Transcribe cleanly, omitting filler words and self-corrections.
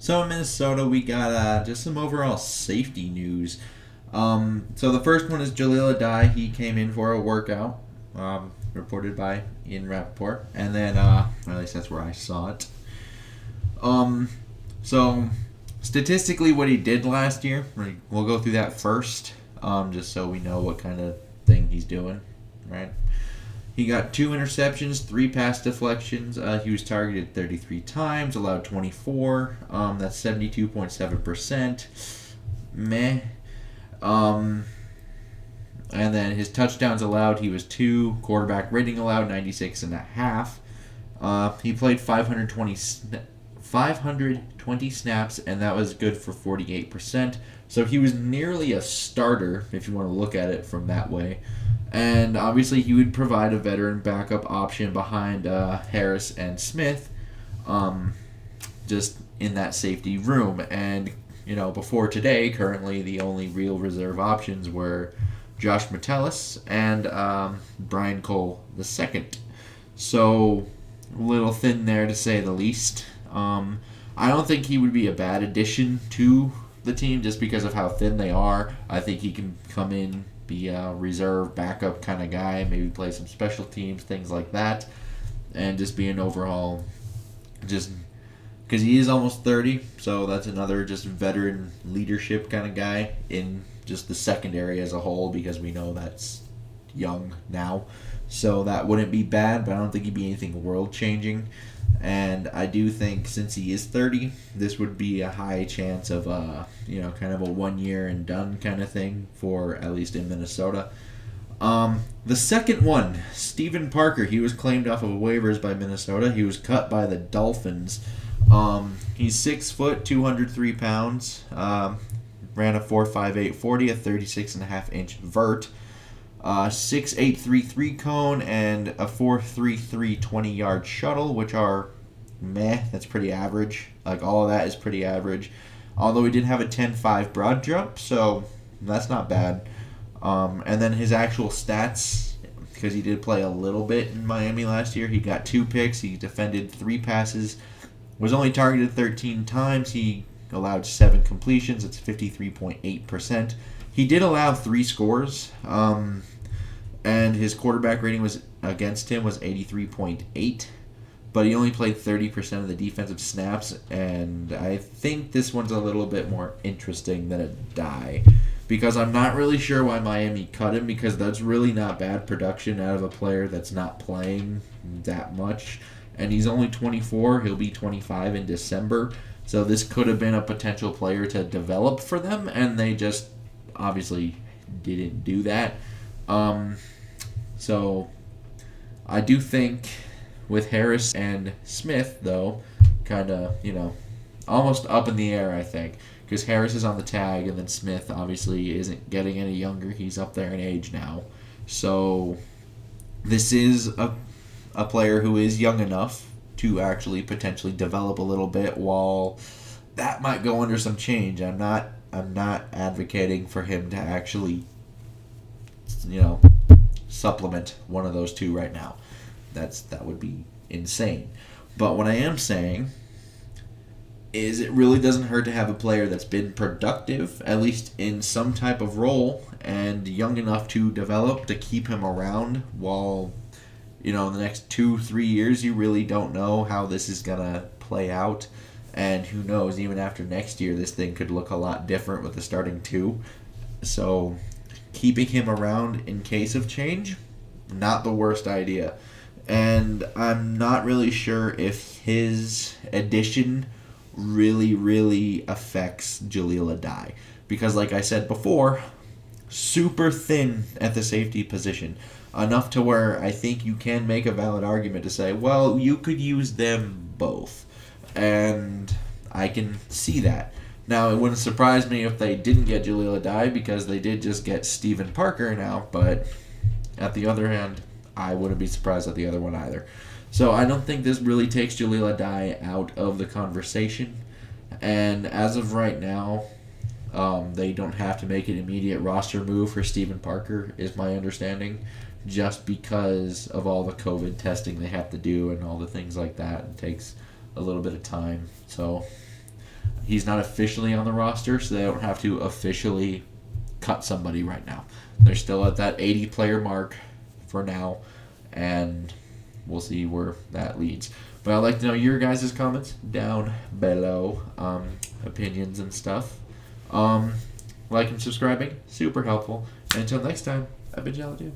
So in Minnesota, we got just some overall safety news. So the first one is Jahleel Addae. He came in for a workout, reported by Ian Rappaport, and then or at least that's where I saw it. So statistically, what he did last year, we'll go through that first, just so we know what kind of thing he's doing, right? He got 2 interceptions, 3 pass deflections. He was targeted 33 times, allowed 24. That's 72.7%. Meh. And then his touchdowns allowed, he was 2. Quarterback rating allowed, 96.5. He played 520 snaps, and that was good for 48%. So he was nearly a starter, if you want to look at it from that way. And obviously he would provide a veteran backup option behind Harris and Smith, just in that safety room. And, before today, currently the only real reserve options were Josh Metellus and Brian Cole II. So, a little thin there to say the least. I don't think he would be a bad addition to the team just because of how thin they are. I think he can come in, be a reserve backup kind of guy, maybe play some special teams, things like that, and just be an overall, just because he is almost 30, so that's another just veteran leadership kind of guy in just the secondary as a whole, because we know that's young now, so that wouldn't be bad, but I don't think he'd be anything world changing. And I do think since he is 30, this would be a high chance of kind of a 1 year and done kind of thing for at least in Minnesota. The second one, Stephen Parker, he was claimed off of waivers by Minnesota. He was cut by the Dolphins. He's 6 foot, 203 pounds. Ran a 4.58 40, a 36.5 inch vert. 6.833 cone and a 4.33 20-yard shuttle, which are meh. That's pretty average. Like, all of that is pretty average. Although he did have a 10.5 broad jump, so that's not bad. And then his actual stats, because he did play a little bit in Miami last year. He got 2 picks. He defended 3 passes. Was only targeted 13 times. He allowed 7 completions. It's 53.8%. He did allow 3 scores, and his quarterback rating was against him was 83.8, but he only played 30% of the defensive snaps, and I think this one's a little bit more interesting than Addae, because I'm not really sure why Miami cut him, because that's really not bad production out of a player that's not playing that much, and he's only 24, he'll be 25 in December, so this could have been a potential player to develop for them, and they just obviously didn't do that. So I do think with Harris and Smith, though, kind of, almost up in the air, I think. Because Harris is on the tag, and then Smith obviously isn't getting any younger. He's up there in age now. So this is a player who is young enough to actually potentially develop a little bit, while that might go under some change. I'm not advocating for him to actually, supplement one of those two right now. That would be insane. But what I am saying is it really doesn't hurt to have a player that's been productive, at least in some type of role, and young enough to develop, to keep him around while, in the next 2-3 years, you really don't know how this is going to play out. And who knows, even after next year, this thing could look a lot different with the starting 2. So keeping him around in case of change, not the worst idea. And I'm not really sure if his addition really, really affects Jahleel Addae. Because like I said before, super thin at the safety position. Enough to where I think you can make a valid argument to say, well, you could use them both. And I can see that. Now, it wouldn't surprise me if they didn't get Jahleel Addae, because they did just get Stephen Parker now, but at the other hand, I wouldn't be surprised at the other one either. So I don't think this really takes Jahleel Addae out of the conversation. And as of right now, they don't have to make an immediate roster move for Stephen Parker, is my understanding, just because of all the COVID testing they have to do and all the things like that. It takes a little bit of time. So he's not officially on the roster, so they don't have to officially cut somebody right now. They're still at that 80-player mark for now, and we'll see where that leads. But I'd like to know your guys' comments down below, opinions and stuff. Like and subscribing, super helpful. And until next time, I've been Jahleel Addae.